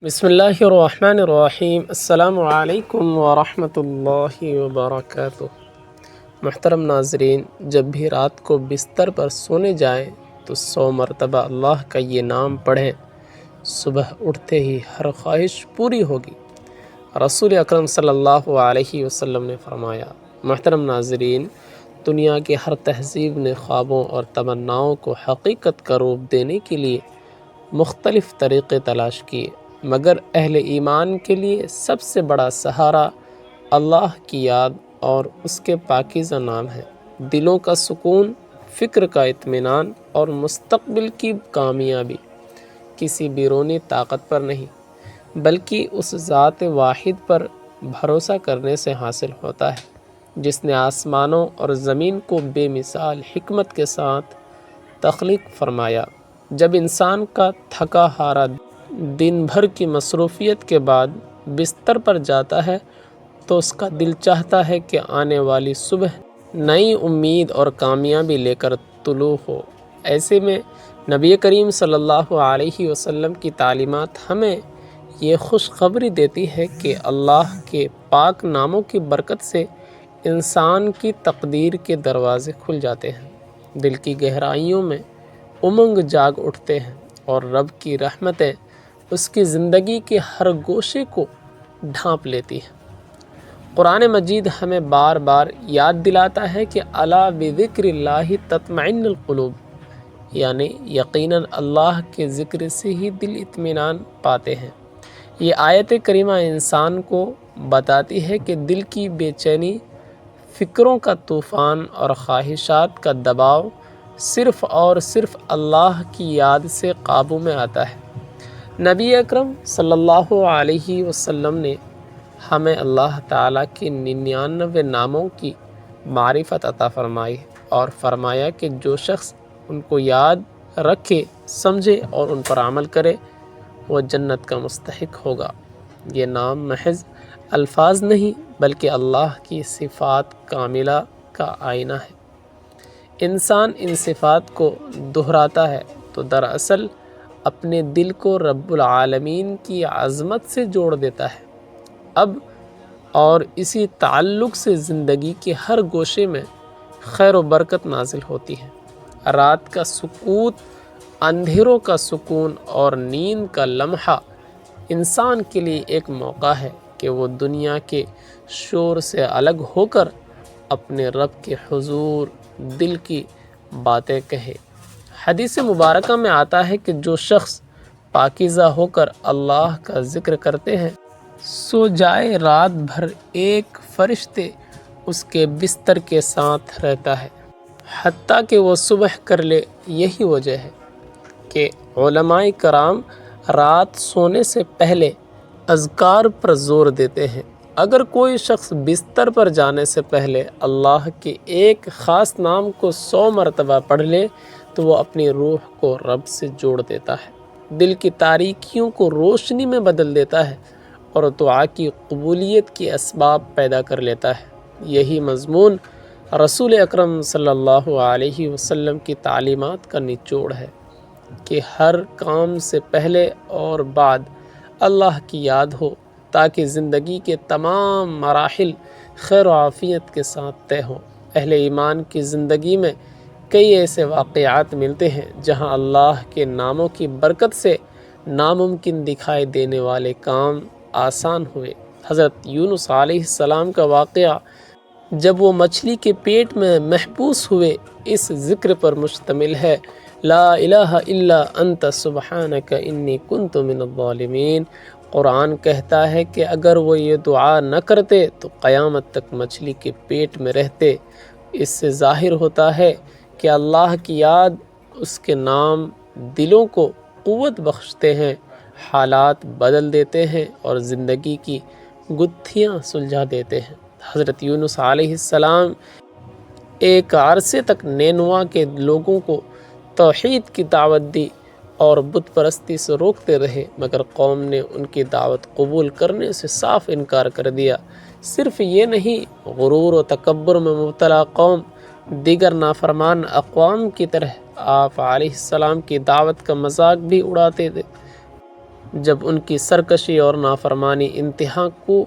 بسم اللہ الرحمن الرحیم۔ السلام علیکم ورحمۃ اللہ وبرکاتہ۔ محترم ناظرین، جب بھی رات کو بستر پر سونے جائیں تو 100 مرتبہ اللہ کا یہ نام پڑھیں، صبح اٹھتے ہی ہر خواہش پوری ہوگی۔ رسول اکرم صلی اللہ علیہ وسلم نے فرمایا۔ محترم ناظرین، دنیا کی ہر تہذیب نے خوابوں اور تمناؤں کو حقیقت کا روپ دینے کے لیے مختلف طریقے تلاش کیے، مگر اہل ایمان کے لیے سب سے بڑا سہارا اللہ کی یاد اور اس کے پاکیزہ نام ہے۔ دلوں کا سکون، فکر کا اطمینان اور مستقبل کی کامیابی کسی بیرونی طاقت پر نہیں، بلکہ اس ذات واحد پر بھروسہ کرنے سے حاصل ہوتا ہے جس نے آسمانوں اور زمین کو بے مثال حکمت کے ساتھ تخلیق فرمایا۔ جب انسان کا تھکا ہارا دن بھر کی مصروفیت کے بعد بستر پر جاتا ہے تو اس کا دل چاہتا ہے کہ آنے والی صبح نئی امید اور کامیابی لے کر طلوع ہو۔ ایسے میں نبی کریم صلی اللہ علیہ وسلم کی تعلیمات ہمیں یہ خوشخبری دیتی ہے کہ اللہ کے پاک ناموں کی برکت سے انسان کی تقدیر کے دروازے کھل جاتے ہیں، دل کی گہرائیوں میں امنگ جاگ اٹھتے ہیں اور رب کی رحمتیں اس کی زندگی کے ہر گوشے کو ڈھانپ لیتی ہیں۔ قرآن مجید ہمیں بار بار یاد دلاتا ہے کہ الا بذکر اللہ تطمئن القلوب، یعنی یقیناً اللہ کے ذکر سے ہی دل اطمینان پاتے ہیں۔ یہ آیت کریمہ انسان کو بتاتی ہے کہ دل کی بے چینی، فکروں کا طوفان اور خواہشات کا دباؤ صرف اور صرف اللہ کی یاد سے قابو میں آتا ہے۔ نبی اکرم صلی اللہ علیہ وسلم نے ہمیں اللہ تعالیٰ کے 99 ناموں کی معرفت عطا فرمائی اور فرمایا کہ جو شخص ان کو یاد رکھے، سمجھے اور ان پر عمل کرے وہ جنت کا مستحق ہوگا۔ یہ نام محض الفاظ نہیں بلکہ اللہ کی صفات کاملہ کا آئینہ ہے۔ انسان ان صفات کو دہراتا ہے تو دراصل اپنے دل کو رب العالمین کی عظمت سے جوڑ دیتا ہے۔ اب اور اسی تعلق سے زندگی کے ہر گوشے میں خیر و برکت نازل ہوتی ہے۔ رات کا سکوت، اندھیروں کا سکون اور نیند کا لمحہ انسان کے لیے ایک موقع ہے کہ وہ دنیا کے شور سے الگ ہو کر اپنے رب کے حضور دل کی باتیں کہے۔ حدیث مبارکہ میں آتا ہے کہ جو شخص پاکیزہ ہو کر اللہ کا ذکر کرتے ہیں، سو جائے رات بھر ایک فرشتے اس کے بستر کے ساتھ رہتا ہے حتیٰ کہ وہ صبح کر لے۔ یہی وجہ ہے کہ علماء کرام رات سونے سے پہلے اذکار پر زور دیتے ہیں۔ اگر کوئی شخص بستر پر جانے سے پہلے اللہ کے ایک خاص نام کو 100 مرتبہ پڑھ لے تو وہ اپنی روح کو رب سے جوڑ دیتا ہے، دل کی تاریکیوں کو روشنی میں بدل دیتا ہے اور دعا کی قبولیت کی اسباب پیدا کر لیتا ہے۔ یہی مضمون رسول اکرم صلی اللہ علیہ وسلم کی تعلیمات کا نچوڑ ہے کہ ہر کام سے پہلے اور بعد اللہ کی یاد ہو تاکہ زندگی کے تمام مراحل خیر و عافیت کے ساتھ طے ہوں۔ اہل ایمان کی زندگی میں کئی ایسے واقعات ملتے ہیں جہاں اللہ کے ناموں کی برکت سے ناممکن دکھائی دینے والے کام آسان ہوئے۔ حضرت یونس علیہ السلام کا واقعہ جب وہ مچھلی کے پیٹ میں محبوس ہوئے اس ذکر پر مشتمل ہے، لا الہ الا انت سبحانک انی کنت من الظالمین۔ قرآن کہتا ہے کہ اگر وہ یہ دعا نہ کرتے تو قیامت تک مچھلی کے پیٹ میں رہتے۔ اس سے ظاہر ہوتا ہے کہ اللہ کی یاد، اس کے نام دلوں کو قوت بخشتے ہیں، حالات بدل دیتے ہیں اور زندگی کی گتھیاں سلجھا دیتے ہیں۔ حضرت یونس علیہ السلام ایک عرصے تک نینوا کے لوگوں کو توحید کی دعوت دی اور بت پرستی سے روکتے رہے، مگر قوم نے ان کی دعوت قبول کرنے سے صاف انکار کر دیا۔ صرف یہ نہیں، غرور و تکبر میں مبتلا قوم دیگر نافرمان اقوام کی طرح آپ علیہ السلام کی دعوت کا مذاق بھی اڑاتے تھے۔ جب ان کی سرکشی اور نافرمانی انتہا کو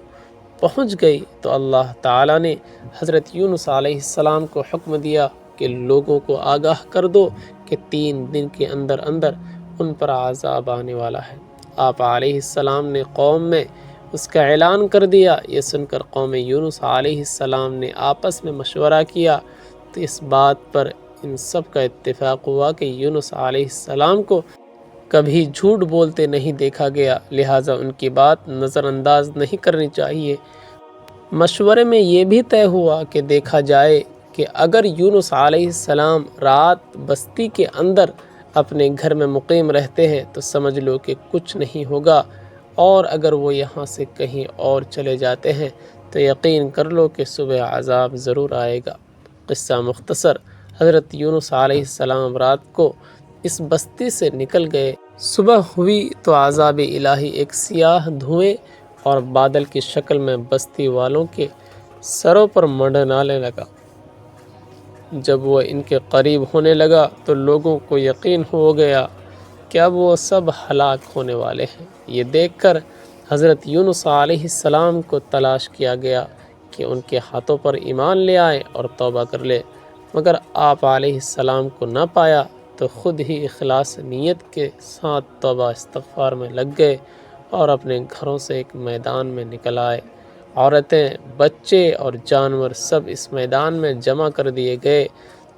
پہنچ گئی تو اللہ تعالیٰ نے حضرت یونس علیہ السلام کو حکم دیا کہ لوگوں کو آگاہ کر دو کہ 3 دن کے اندر اندر ان پر عذاب آنے والا ہے۔ آپ علیہ السلام نے قوم میں اس کا اعلان کر دیا۔ یہ سن کر قوم یونس علیہ السلام نے آپس میں مشورہ کیا تو اس بات پر ان سب کا اتفاق ہوا کہ یونس علیہ السلام کو کبھی جھوٹ بولتے نہیں دیکھا گیا، لہٰذا ان کی بات نظر انداز نہیں کرنی چاہیے۔ مشورے میں یہ بھی طے ہوا کہ دیکھا جائے کہ اگر یونس علیہ السلام رات بستی کے اندر اپنے گھر میں مقیم رہتے ہیں تو سمجھ لو کہ کچھ نہیں ہوگا، اور اگر وہ یہاں سے کہیں اور چلے جاتے ہیں تو یقین کر لو کہ صبح عذاب ضرور آئے گا۔ قصہ مختصر، حضرت یونس علیہ السلام رات کو اس بستی سے نکل گئے۔ صبح ہوئی تو عذاب الہی ایک سیاہ دھوئیں اور بادل کی شکل میں بستی والوں کے سروں پر منڈلانے لگا۔ جب وہ ان کے قریب ہونے لگا تو لوگوں کو یقین ہو گیا کہ اب وہ سب ہلاک ہونے والے ہیں۔ یہ دیکھ کر حضرت یونس علیہ السلام کو تلاش کیا گیا کہ ان کے ہاتھوں پر ایمان لے آئے اور توبہ کر لے، مگر آپ علیہ السلام کو نہ پایا تو خود ہی اخلاص نیت کے ساتھ توبہ استغفار میں لگ گئے اور اپنے گھروں سے ایک میدان میں نکل آئے۔ عورتیں، بچے اور جانور سب اس میدان میں جمع کر دیے گئے۔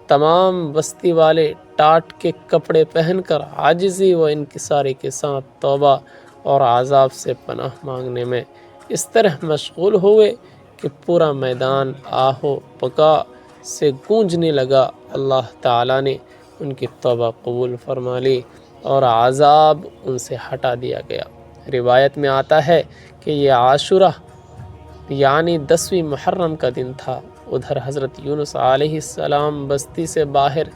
تمام بستی والے ٹاٹ کے کپڑے پہن کر عاجزی و انکساری کے ساتھ توبہ اور عذاب سے پناہ مانگنے میں اس طرح مشغول ہوئے کہ پورا میدان آہو پکا سے گونجنے لگا۔ اللہ تعالیٰ نے ان کی توبہ قبول فرما لی اور عذاب ان سے ہٹا دیا گیا۔ روایت میں آتا ہے کہ یہ عاشورہ یعنی 10ویں محرم کا دن تھا۔ ادھر حضرت یونس علیہ السلام بستی سے باہر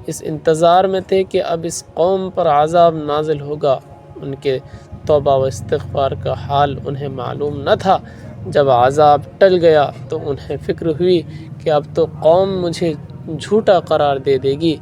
اس انتظار میں تھے کہ اب اس قوم پر عذاب نازل ہوگا۔ ان کے توبہ و استغفار کا حال انہیں معلوم نہ تھا۔ جب عذاب ٹل گیا تو انہیں فکر ہوئی کہ اب تو قوم مجھے جھوٹا قرار دے دے گی،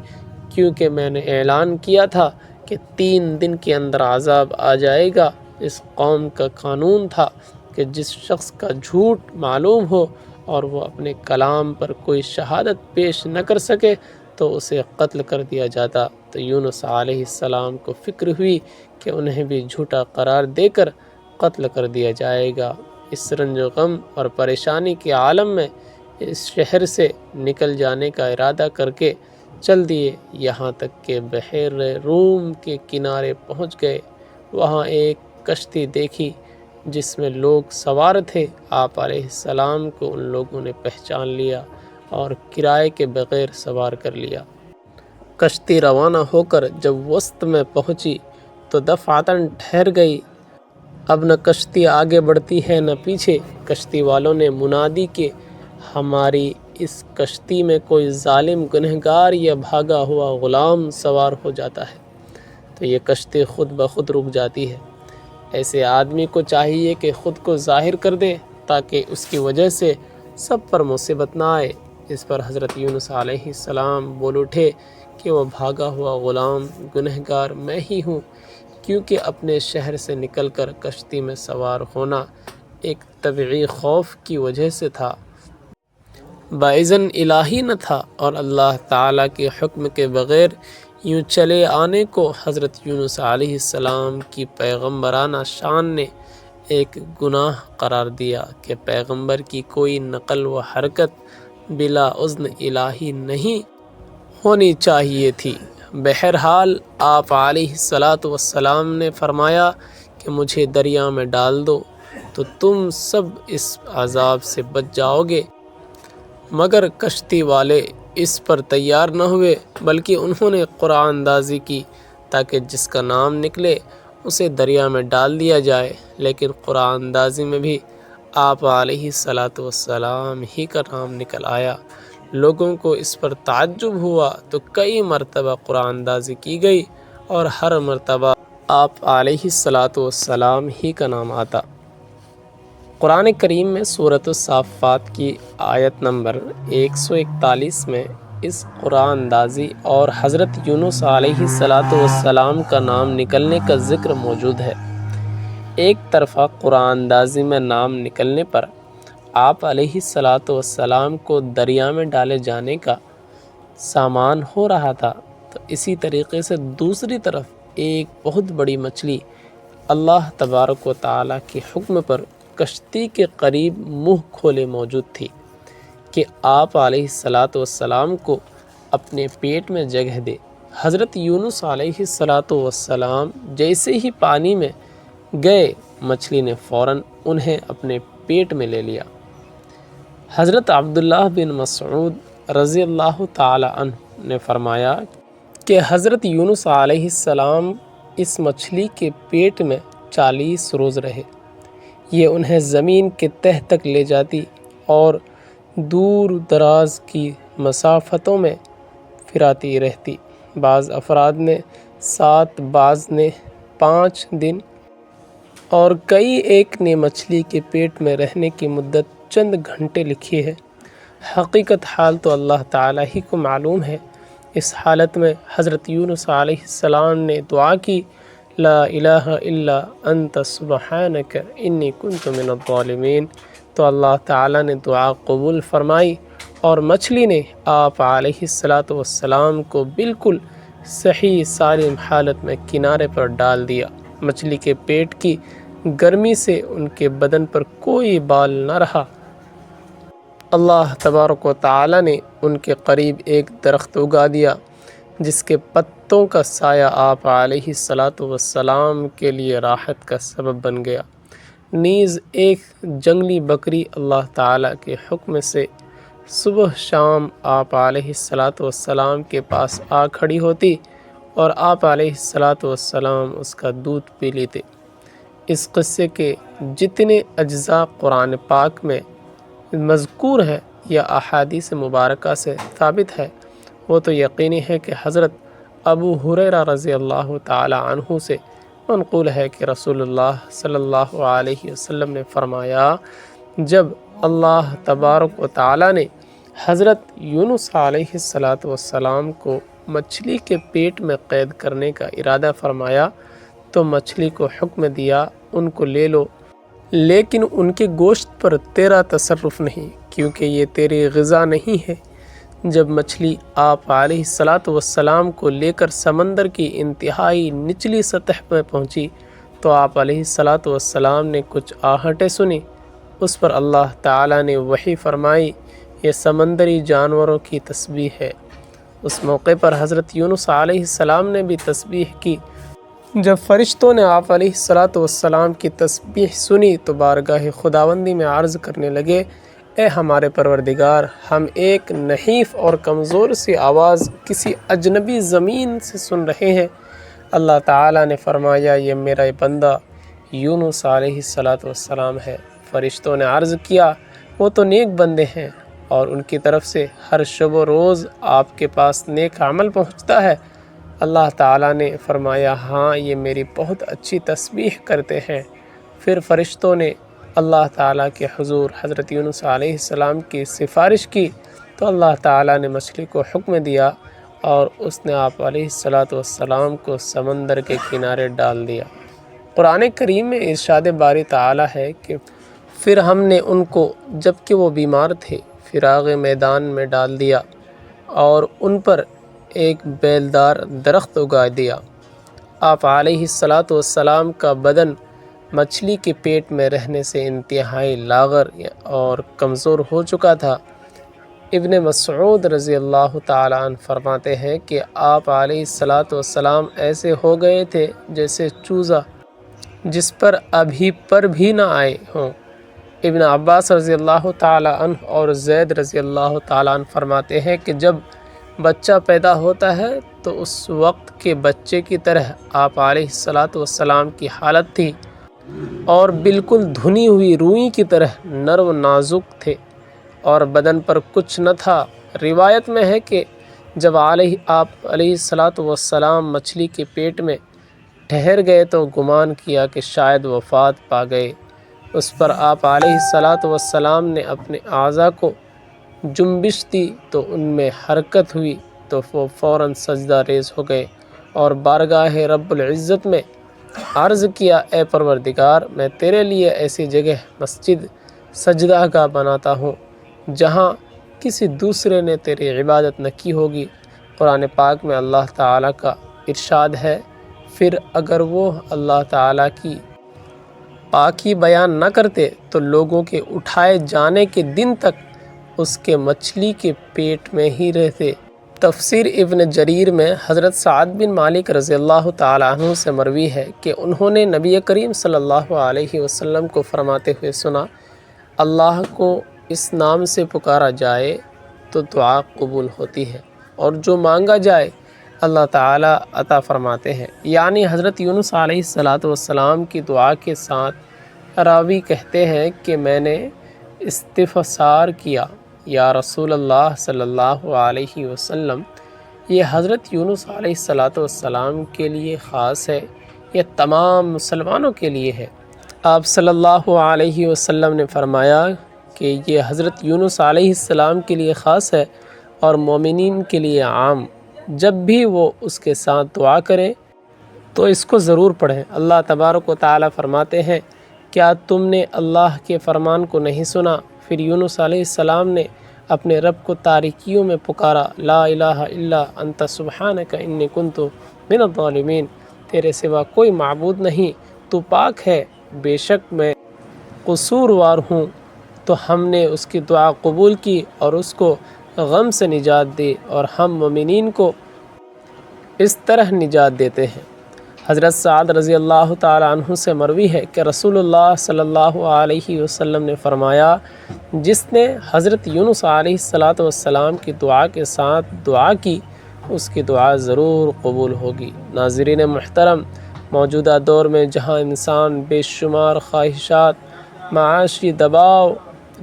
کیونکہ میں نے اعلان کیا تھا کہ 3 دن کے اندر عذاب آ جائے گا۔ اس قوم کا قانون تھا کہ جس شخص کا جھوٹ معلوم ہو اور وہ اپنے کلام پر کوئی شہادت پیش نہ کر سکے تو اسے قتل کر دیا جاتا۔ تو یونس علیہ السلام کو فکر ہوئی کہ انہیں بھی جھوٹا قرار دے کر قتل کر دیا جائے گا۔ اس رنج و غم اور پریشانی کے عالم میں اس شہر سے نکل جانے کا ارادہ کر کے چل دیے، یہاں تک کہ بحر روم کے کنارے پہنچ گئے۔ وہاں ایک کشتی دیکھی جس میں لوگ سوار تھے۔ آپ علیہ السلام کو ان لوگوں نے پہچان لیا اور کرائے کے بغیر سوار کر لیا۔ کشتی روانہ ہو کر جب وسط میں پہنچی تو دفعتاً ٹھہر گئی۔ اب نہ کشتی آگے بڑھتی ہے نہ پیچھے۔ کشتی والوں نے منادی کہ ہماری اس کشتی میں کوئی ظالم گنہگار یا بھاگا ہوا غلام سوار ہو جاتا ہے تو یہ کشتی خود بخود رک جاتی ہے۔ ایسے آدمی کو چاہیے کہ خود کو ظاہر کر دے تاکہ اس کی وجہ سے سب پر مصیبت نہ آئے۔ اس پر حضرت یونس علیہ السلام بول اٹھے کہ وہ بھاگا ہوا غلام گنہگار میں ہی ہوں، کیونکہ اپنے شہر سے نکل کر کشتی میں سوار ہونا ایک طبعی خوف کی وجہ سے تھا، باذن الہی نہ تھا، اور اللہ تعالیٰ کے حکم کے بغیر یوں چلے آنے کو حضرت یونس علیہ السلام کی پیغمبرانہ شان نے ایک گناہ قرار دیا کہ پیغمبر کی کوئی نقل و حرکت بلا اذن الہی نہیں ہونی چاہیے تھی۔ بہرحال آپ علیہ السلام نے فرمایا کہ مجھے دریا میں ڈال دو تو تم سب اس عذاب سے بچ جاؤ گے، مگر کشتی والے اس پر تیار نہ ہوئے، بلکہ انہوں نے قرآن اندازی کی تاکہ جس کا نام نکلے اسے دریا میں ڈال دیا جائے، لیکن قرآن اندازی میں بھی آپ علیہ السلام ہی کا نام نکل آیا۔ لوگوں کو اس پر تعجب ہوا تو کئی مرتبہ قرآن اندازی کی گئی اور ہر مرتبہ آپ علیہ السلام ہی کا نام آتا۔ قرآن کریم میں سورۃ الصافات کی آیت نمبر 141 میں اس قرآن اندازی اور حضرت یونس علیہ السلام کا نام نکلنے کا ذکر موجود ہے۔ ایک طرفہ قرآن اندازی میں نام نکلنے پر آپ علیہ السلام کو دریا میں ڈالے جانے کا سامان ہو رہا تھا، تو اسی طریقے سے دوسری طرف ایک بہت بڑی مچھلی اللہ تبارک و تعالیٰ کے حکم پر کشتی کے قریب منہ کھولے موجود تھی کہ آپ علیہ السلام کو اپنے پیٹ میں جگہ دے۔ حضرت یونس علیہ السلام جیسے ہی پانی میں گئے، مچھلی نے فوراً انہیں اپنے پیٹ میں لے لیا۔ حضرت عبداللہ بن مسعود رضی اللہ تعالی عنہ نے فرمایا کہ حضرت یونس علیہ السلام اس مچھلی کے پیٹ میں 40 روز رہے۔ یہ انہیں زمین کے تہہ تک لے جاتی اور دور دراز کی مسافتوں میں پھراتی رہتی۔ بعض افراد نے 7، بعض نے 5 دن اور کئی ایک نے مچھلی کے پیٹ میں رہنے کی مدت چند گھنٹے لکھی ہے۔ حقیقت حال تو اللہ تعالیٰ ہی کو معلوم ہے۔ اس حالت میں حضرت یونس علیہ السلام نے دعا کی، لا الہ الا انت سبحانک انی کنت من الظالمین، تو اللہ تعالیٰ نے دعا قبول فرمائی اور مچھلی نے آپ علیہ السلام کو بالکل صحیح سالم حالت میں کنارے پر ڈال دیا۔ مچھلی کے پیٹ کی گرمی سے ان کے بدن پر کوئی بال نہ رہا۔ اللہ تبارک و تعالیٰ نے ان کے قریب ایک درخت اگا دیا جس کے پتوں کا سایہ آپ علیہ السلام کے لیے راحت کا سبب بن گیا۔ نیز ایک جنگلی بکری اللہ تعالیٰ کے حکم سے صبح شام آپ علیہ السلام کے پاس آ کھڑی ہوتی اور آپ علیہ السلام اس کا دودھ پی لیتے۔ اس قصے کے جتنے اجزاء قرآن پاک میں مذکور ہیں یا احادیث مبارکہ سے ثابت ہے، وہ تو یقینی ہے کہ حضرت ابو ہریرہ رضی اللہ تعالی عنہ سے منقول ہے کہ رسول اللہ صلی اللہ علیہ وسلم نے فرمایا، جب اللہ تبارک و تعالی نے حضرت یونس علیہ السلام کو مچھلی کے پیٹ میں قید کرنے کا ارادہ فرمایا تو مچھلی کو حکم دیا، ان کو لے لو، لیکن ان کے گوشت پر تیرا تصرف نہیں، کیونکہ یہ تیری غذا نہیں ہے۔ جب مچھلی آپ علیہ السلام کو لے کر سمندر کی انتہائی نچلی سطح میں پہنچی تو آپ علیہ السلام نے کچھ آہٹیں سنی۔ اس پر اللہ تعالیٰ نے وحی فرمائی، یہ سمندری جانوروں کی تسبیح ہے۔ اس موقع پر حضرت یونس علیہ السلام نے بھی تسبیح کی۔ جب فرشتوں نے آپ علیہ السلام کی تسبیح سنی تو بارگاہ خداوندی میں عرض کرنے لگے، اے ہمارے پروردگار، ہم ایک نحیف اور کمزور سی آواز کسی اجنبی زمین سے سن رہے ہیں۔ اللہ تعالیٰ نے فرمایا، یہ میرا بندہ یونس علیہ السلام ہے۔ فرشتوں نے عرض کیا، وہ تو نیک بندے ہیں اور ان کی طرف سے ہر شب و روز آپ کے پاس نیک عمل پہنچتا ہے۔ اللہ تعالیٰ نے فرمایا، ہاں، یہ میری بہت اچھی تسبیح کرتے ہیں۔ پھر فرشتوں نے اللہ تعالیٰ کے حضور حضرت یونس علیہ السلام کی سفارش کی تو اللہ تعالیٰ نے مچھلی کو حکم دیا اور اس نے آپ علیہ السلام کو سمندر کے کنارے ڈال دیا۔ قرآن کریم میں ارشاد باری تعالیٰ ہے کہ پھر ہم نے ان کو جبکہ وہ بیمار تھے فراغ میدان میں ڈال دیا اور ان پر ایک بیلدار درخت اگا دیا۔ آپ علیہ السلام کا بدن مچھلی کے پیٹ میں رہنے سے انتہائی لاغر اور کمزور ہو چکا تھا۔ ابن مسعود رضی اللہ تعالیٰ عنہ فرماتے ہیں کہ آپ علیہ السلام ایسے ہو گئے تھے جیسے چوزا جس پر ابھی پر بھی نہ آئے ہوں۔ ابن عباس رضی اللہ تعالیٰ عنہ اور زید رضی اللہ تعالیٰ عنہ فرماتے ہیں کہ جب بچہ پیدا ہوتا ہے تو اس وقت کے بچے کی طرح آپ علیہ السلام کی حالت تھی اور بالکل دھنی ہوئی روئی کی طرح نرم و نازک تھے اور بدن پر کچھ نہ تھا۔ روایت میں ہے کہ جب آپ علیہ السلام مچھلی کے پیٹ میں ٹھہر گئے تو گمان کیا کہ شاید وفات پا گئے۔ اس پر آپ علیہ السلام نے اپنے اعضاء کو جنبش دی تو ان میں حرکت ہوئی تو وہ فوراً سجدہ ریز ہو گئے اور بارگاہ رب العزت میں عرض کیا اے پروردگار، میں تیرے لیے ایسی جگہ مسجد سجدہ گاہ بناتا ہوں جہاں کسی دوسرے نے تیری عبادت نہ کی ہوگی۔ قرآن پاک میں اللہ تعالیٰ کا ارشاد ہے، پھر اگر وہ اللہ تعالیٰ کی پاکی بیان نہ کرتے تو لوگوں کے اٹھائے جانے کے دن تک اس کے مچھلی کے پیٹ میں ہی رہتے۔ تفسیر ابن جریر میں حضرت سعد بن مالک رضی اللہ تعالیٰ عنہ سے مروی ہے کہ انہوں نے نبی کریم صلی اللہ علیہ وسلم کو فرماتے ہوئے سنا، اللہ کو اس نام سے پکارا جائے تو دعا قبول ہوتی ہے، اور جو مانگا جائے اللہ تعالیٰ عطا فرماتے ہیں۔ یعنی حضرت یونس علیہ السلام کی دعا کے ساتھ راوی کہتے ہیں کہ میں نے استفسار کیا، یا رسول اللہ صلی اللہ علیہ وسلم، یہ حضرت یونس علیہ السلام کے لیے خاص ہے یا تمام مسلمانوں کے لیے ہے؟ آپ صلی اللہ علیہ وسلم نے فرمایا کہ یہ حضرت یونس علیہ السلام کے لیے خاص ہے اور مومنین کے لیے عام۔ جب بھی وہ اس کے ساتھ دعا کریں تو اس کو ضرور پڑھیں۔ اللہ تبارک و تعالیٰ فرماتے ہیں، کیا تم نے اللہ کے فرمان کو نہیں سنا؟ پھر یونس علیہ السلام نے اپنے رب کو تاریکیوں میں پکارا، لا الہ الا انت سبحانک انی کنت من الظالمین، تیرے سوا کوئی معبود نہیں، تو پاک ہے، بے شک میں قصوروار ہوں۔ تو ہم نے اس کی دعا قبول کی اور اس کو غم سے نجات دی، اور ہم مومنین کو اس طرح نجات دیتے ہیں۔ حضرت سعد رضی اللہ تعالیٰ عنہ سے مروی ہے کہ رسول اللہ صلی اللہ علیہ وسلم نے فرمایا، جس نے حضرت یونس علیہ السلام کی دعا کے ساتھ دعا کی، اس کی دعا ضرور قبول ہوگی۔ ناظرین محترم، موجودہ دور میں جہاں انسان بے شمار خواہشات، معاشی دباؤ،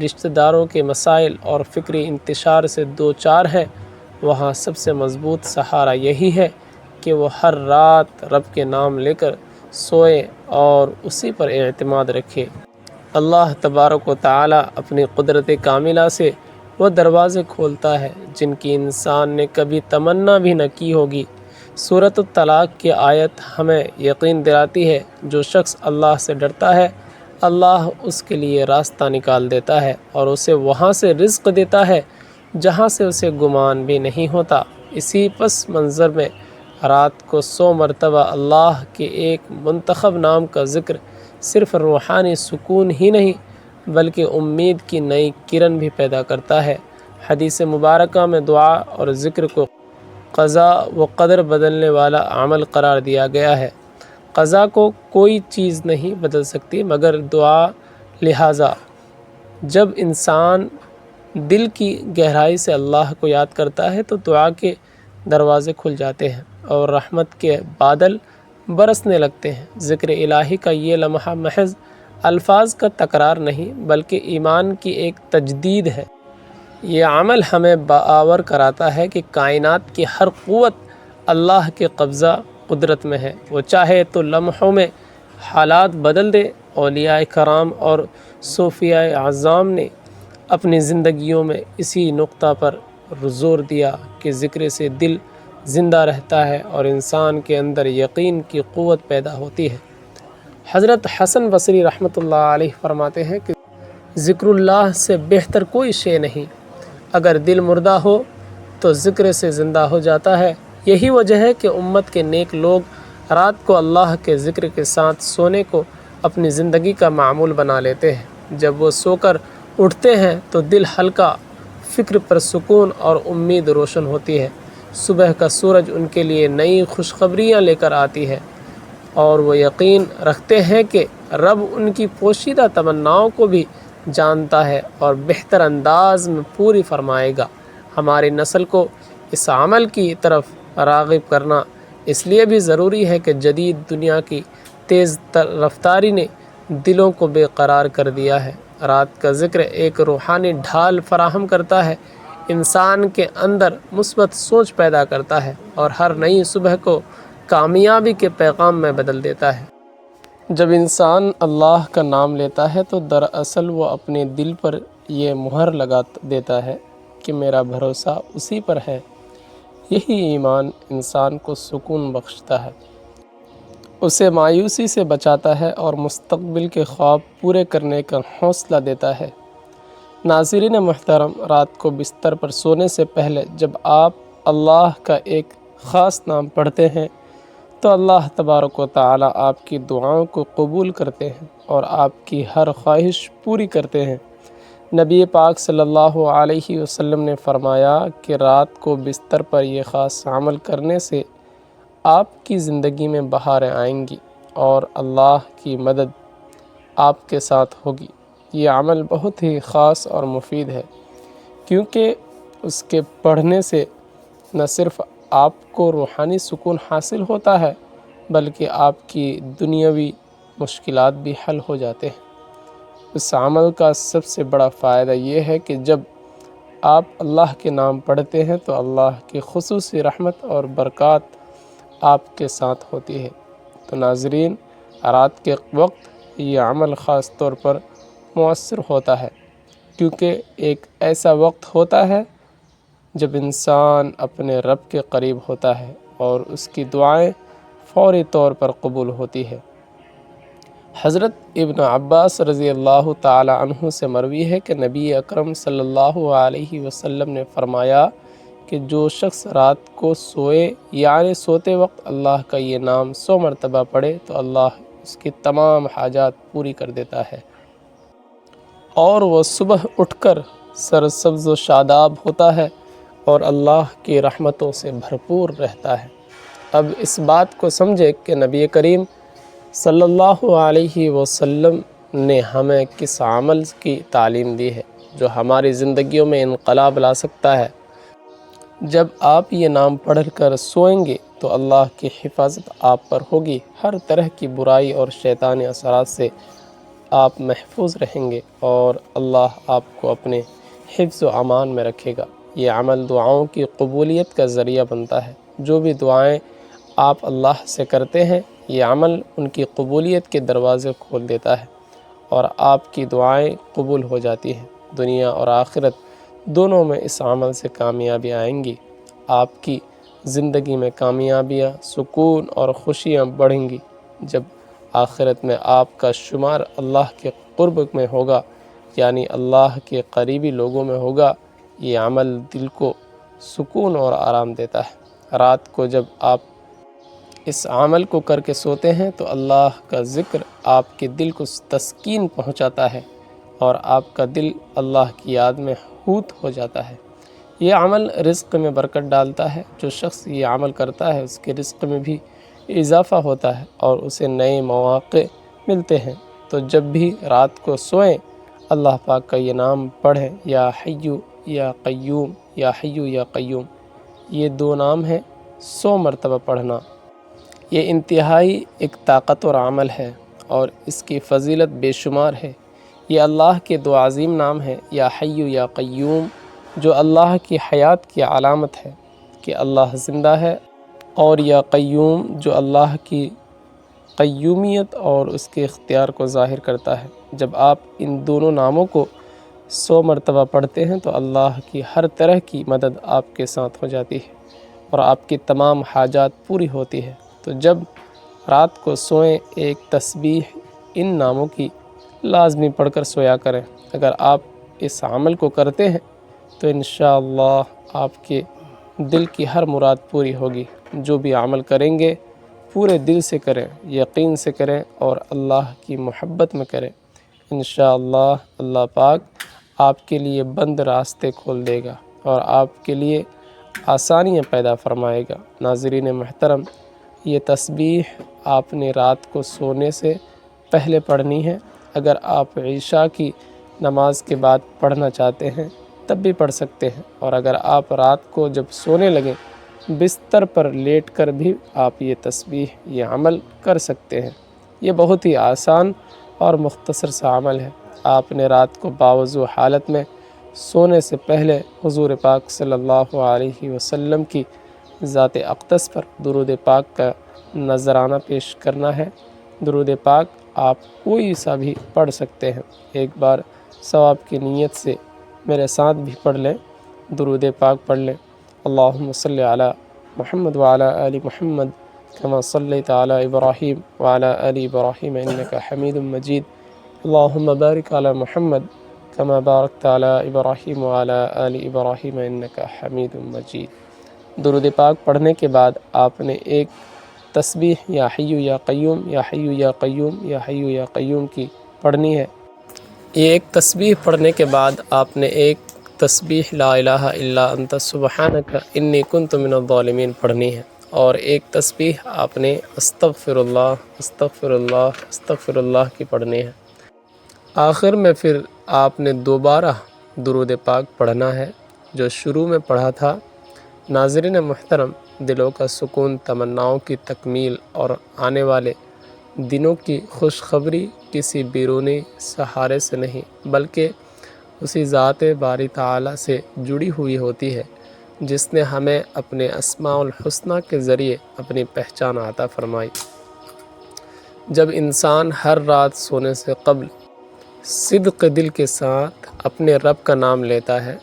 رشتہ داروں کے مسائل اور فکری انتشار سے دوچار ہے، وہاں سب سے مضبوط سہارا یہی ہے کہ وہ ہر رات رب کے نام لے کر سوئے اور اسی پر اعتماد رکھے۔ اللہ تبارک و تعالیٰ اپنی قدرت کاملہ سے وہ دروازے کھولتا ہے جن کی انسان نے کبھی تمنا بھی نہ کی ہوگی۔ سورۃ الطلاق کی آیت ہمیں یقین دلاتی ہے، جو شخص اللہ سے ڈرتا ہے، اللہ اس کے لیے راستہ نکال دیتا ہے اور اسے وہاں سے رزق دیتا ہے جہاں سے اسے گمان بھی نہیں ہوتا۔ اسی پس منظر میں رات کو 100 مرتبہ اللہ کے ایک منتخب نام کا ذکر صرف روحانی سکون ہی نہیں بلکہ امید کی نئی کرن بھی پیدا کرتا ہے۔ حدیث مبارکہ میں دعا اور ذکر کو قضا و قدر بدلنے والا عمل قرار دیا گیا ہے۔ قضا کو کوئی چیز نہیں بدل سکتی مگر دعا، لہٰذا جب انسان دل کی گہرائی سے اللہ کو یاد کرتا ہے تو دعا کے دروازے کھل جاتے ہیں اور رحمت کے بادل برسنے لگتے ہیں۔ ذکر الہی کا یہ لمحہ محض الفاظ کا تکرار نہیں بلکہ ایمان کی ایک تجدید ہے۔ یہ عمل ہمیں باور کراتا ہے کہ کائنات کی ہر قوت اللہ کے قبضہ قدرت میں ہے، وہ چاہے تو لمحوں میں حالات بدل دے۔ اولیاء کرام اور صوفیاء اعظام نے اپنی زندگیوں میں اسی نقطہ پر زور دیا کہ ذکر سے دل زندہ رہتا ہے اور انسان کے اندر یقین کی قوت پیدا ہوتی ہے۔ حضرت حسن بصری رحمۃ اللہ علیہ فرماتے ہیں کہ ذکر اللہ سے بہتر کوئی شے نہیں، اگر دل مردہ ہو تو ذکر سے زندہ ہو جاتا ہے۔ یہی وجہ ہے کہ امت کے نیک لوگ رات کو اللہ کے ذکر کے ساتھ سونے کو اپنی زندگی کا معمول بنا لیتے ہیں۔ جب وہ سو کر اٹھتے ہیں تو دل ہلکا، فکر پر سکون اور امید روشن ہوتی ہے۔ صبح کا سورج ان کے لیے نئی خوشخبریاں لے کر آتی ہے اور وہ یقین رکھتے ہیں کہ رب ان کی پوشیدہ تمناؤں کو بھی جانتا ہے اور بہتر انداز میں پوری فرمائے گا۔ ہماری نسل کو اس عمل کی طرف راغب کرنا اس لیے بھی ضروری ہے کہ جدید دنیا کی تیز رفتاری نے دلوں کو بے قرار کر دیا ہے۔ رات کا ذکر ایک روحانی ڈھال فراہم کرتا ہے، انسان کے اندر مثبت سوچ پیدا کرتا ہے اور ہر نئی صبح کو کامیابی کے پیغام میں بدل دیتا ہے۔ جب انسان اللہ کا نام لیتا ہے تو دراصل وہ اپنے دل پر یہ مہر لگا دیتا ہے کہ میرا بھروسہ اسی پر ہے۔ یہی ایمان انسان کو سکون بخشتا ہے۔ اسے مایوسی سے بچاتا ہے اور مستقبل کے خواب پورے کرنے کا حوصلہ دیتا ہے۔ ناظرین محترم، رات کو بستر پر سونے سے پہلے جب آپ اللہ کا ایک خاص نام پڑھتے ہیں تو اللہ تبارک و تعالی آپ کی دعاؤں کو قبول کرتے ہیں اور آپ کی ہر خواہش پوری کرتے ہیں۔ نبی پاک صلی اللہ علیہ وسلم نے فرمایا کہ رات کو بستر پر یہ خاص عمل کرنے سے آپ کی زندگی میں بہاریں آئیں گی اور اللہ کی مدد آپ کے ساتھ ہوگی۔ یہ عمل بہت ہی خاص اور مفید ہے، کیونکہ اس کے پڑھنے سے نہ صرف آپ کو روحانی سکون حاصل ہوتا ہے بلکہ آپ کی دنیاوی مشکلات بھی حل ہو جاتے ہیں۔ اس عمل کا سب سے بڑا فائدہ یہ ہے کہ جب آپ اللہ کے نام پڑھتے ہیں تو اللہ کی خصوصی رحمت اور برکات آپ کے ساتھ ہوتی ہے۔ تو ناظرین، رات کے وقت یہ عمل خاص طور پر مؤثر ہوتا ہے، کیونکہ ایک ایسا وقت ہوتا ہے جب انسان اپنے رب کے قریب ہوتا ہے اور اس کی دعائیں فوری طور پر قبول ہوتی ہے۔ حضرت ابن عباس رضی اللہ تعالی عنہ سے مروی ہے کہ نبی اکرم صلی اللہ علیہ وسلم نے فرمایا کہ جو شخص رات کو سوئے یعنی سوتے وقت اللہ کا یہ نام 100 مرتبہ پڑھے تو اللہ اس کی تمام حاجات پوری کر دیتا ہے اور وہ صبح اٹھ کر سرسبز و شاداب ہوتا ہے اور اللہ کی رحمتوں سے بھرپور رہتا ہے۔ اب اس بات کو سمجھے کہ نبی کریم صلی اللہ علیہ وسلم نے ہمیں کس عمل کی تعلیم دی ہے جو ہماری زندگیوں میں انقلاب لا سکتا ہے۔ جب آپ یہ نام پڑھ کر سوئیں گے تو اللہ کی حفاظت آپ پر ہوگی، ہر طرح کی برائی اور شیطانی اثرات سے آپ محفوظ رہیں گے اور اللہ آپ کو اپنے حفظ و امان میں رکھے گا۔ یہ عمل دعاؤں کی قبولیت کا ذریعہ بنتا ہے۔ جو بھی دعائیں آپ اللہ سے کرتے ہیں یہ عمل ان کی قبولیت کے دروازے کھول دیتا ہے اور آپ کی دعائیں قبول ہو جاتی ہیں۔ دنیا اور آخرت دونوں میں اس عمل سے کامیابی آئیں گی۔ آپ کی زندگی میں کامیابیاں، سکون اور خوشیاں بڑھیں گی۔ جب آخرت میں آپ کا شمار اللہ کے قرب میں ہوگا یعنی اللہ کے قریبی لوگوں میں ہوگا، یہ عمل دل کو سکون اور آرام دیتا ہے۔ رات کو جب آپ اس عمل کو کر کے سوتے ہیں تو اللہ کا ذکر آپ کے دل کو تسکین پہنچاتا ہے اور آپ کا دل اللہ کی یاد میں ہوت ہو جاتا ہے۔ یہ عمل رزق میں برکت ڈالتا ہے۔ جو شخص یہ عمل کرتا ہے اس کے رزق میں بھی اضافہ ہوتا ہے اور اسے نئے مواقع ملتے ہیں۔ تو جب بھی رات کو سوئیں اللہ پاک کا یہ نام پڑھیں، یا حیو یا قیوم، یا حیو یا قیوم۔ یہ دو نام ہیں، 100 مرتبہ پڑھنا۔ یہ انتہائی ایک طاقتور عمل ہے اور اس کی فضیلت بے شمار ہے۔ یہ اللہ کے دو عظیم نام ہیں، یا حیو یا قیوم، جو اللہ کی حیات کی علامت ہے کہ اللہ زندہ ہے، اور یا قیوم جو اللہ کی قیومیت اور اس کے اختیار کو ظاہر کرتا ہے۔ جب آپ ان دونوں ناموں کو 100 مرتبہ پڑھتے ہیں تو اللہ کی ہر طرح کی مدد آپ کے ساتھ ہو جاتی ہے اور آپ کی تمام حاجات پوری ہوتی ہے۔ تو جب رات کو سوئیں ایک تسبیح ان ناموں کی لازمی پڑھ کر سویا کریں۔ اگر آپ اس عمل کو کرتے ہیں تو انشاءاللہ آپ کے دل کی ہر مراد پوری ہوگی۔ جو بھی عمل کریں گے پورے دل سے کریں، یقین سے کریں اور اللہ کی محبت میں کریں۔ انشاءاللہ اللہ پاک آپ کے لیے بند راستے کھول دے گا اور آپ کے لیے آسانیاں پیدا فرمائے گا۔ ناظرین محترم، یہ تسبیح آپ نے رات کو سونے سے پہلے پڑھنی ہے۔ اگر آپ عشاء کی نماز کے بعد پڑھنا چاہتے ہیں تب بھی پڑھ سکتے ہیں، اور اگر آپ رات کو جب سونے لگیں بستر پر لیٹ کر بھی آپ یہ تسبیح، یہ عمل کر سکتے ہیں۔ یہ بہت ہی آسان اور مختصر سا عمل ہے۔ آپ نے رات کو باوضو حالت میں سونے سے پہلے حضور پاک صلی اللہ علیہ وسلم کی ذات اقدس پر درود پاک کا نذرانہ پیش کرنا ہے۔ درود پاک آپ کوئی سا بھی پڑھ سکتے ہیں۔ ایک بار ثواب کی نیت سے میرے ساتھ بھی پڑھ لیں، درود پاک پڑھ لیں۔ اللہم صلی علی محمد وعلی آل محمد كما صليت على إبراهيم وعلى آل إبراهيم إنك حميد مجيد اللهم بارك على محمد كما باركت على إبراهيم وعلى آل إبراهيم إنك حميد مجيد۔ درود پاک پڑھنے کے بعد آپ نے ایک تسبیح یا حی یا قیوم یا حی یا قیوم یا حی یا قیوم کی پڑھنی ہے۔ یہ ایک تسبیح پڑھنے کے بعد آپ نے ایک تسبیح لا الہ الا انت سبحانک انی کنت من الظالمین پڑھنی ہے، اور ایک تسبیح آپ نے استغفر اللہ استغفر اللہ استغفر اللہ کی پڑھنی ہے۔ آخر میں پھر آپ نے دوبارہ درود پاک پڑھنا ہے جو شروع میں پڑھا تھا۔ ناظرین محترم، دلوں کا سکون، تمناؤں کی تکمیل اور آنے والے دنوں کی خوشخبری کسی بیرونی سہارے سے نہیں بلکہ اسی ذات باری تعالیٰ سے جڑی ہوئی ہوتی ہے جس نے ہمیں اپنے اسماء الحسنی کے ذریعے اپنی پہچان عطا فرمائی۔ جب انسان ہر رات سونے سے قبل صدق دل کے ساتھ اپنے رب کا نام لیتا ہے،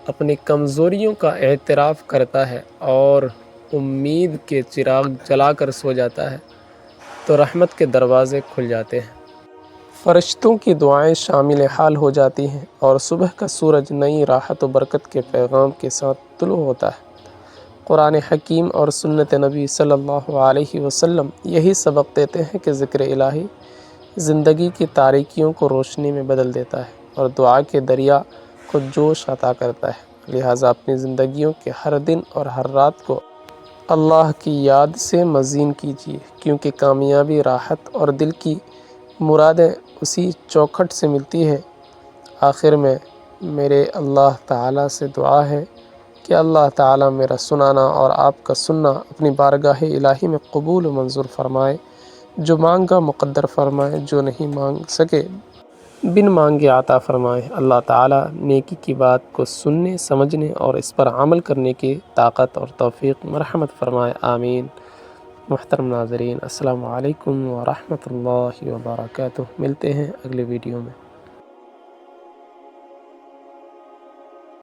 اپنی کمزوریوں کا اعتراف کرتا ہے اور امید کے چراغ جلا کر سو جاتا ہے تو رحمت کے دروازے کھل جاتے ہیں، فرشتوں کی دعائیں شامل حال ہو جاتی ہیں اور صبح کا سورج نئی راحت و برکت کے پیغام کے ساتھ طلوع ہوتا ہے۔ قرآن حکیم اور سنت نبی صلی اللہ علیہ وسلم یہی سبق دیتے ہیں کہ ذکر الہی زندگی کی تاریکیوں کو روشنی میں بدل دیتا ہے اور دعا کے دریا کو جوش عطا کرتا ہے۔ لہٰذا اپنی زندگیوں کے ہر دن اور ہر رات کو اللہ کی یاد سے مزین کیجیے، کیونکہ کامیابی، راحت اور دل کی مرادیں اسی چوکھٹ سے ملتی ہے۔ آخر میں میرے اللہ تعالیٰ سے دعا ہے کہ اللہ تعالیٰ میرا سنانا اور آپ کا سننا اپنی بارگاہ الہی میں قبول و منظور فرمائے، جو مانگا مقدر فرمائے، جو نہیں مانگ سکے بن مانگے عطا فرمائے۔ اللہ تعالیٰ نیکی کی بات کو سننے، سمجھنے اور اس پر عمل کرنے کی طاقت اور توفیق مرحمت فرمائے، آمین۔ محترم ناظرین، السلام علیکم ورحمۃ اللہ وبرکاتہ۔ ملتے ہیں اگلے ویڈیو میں۔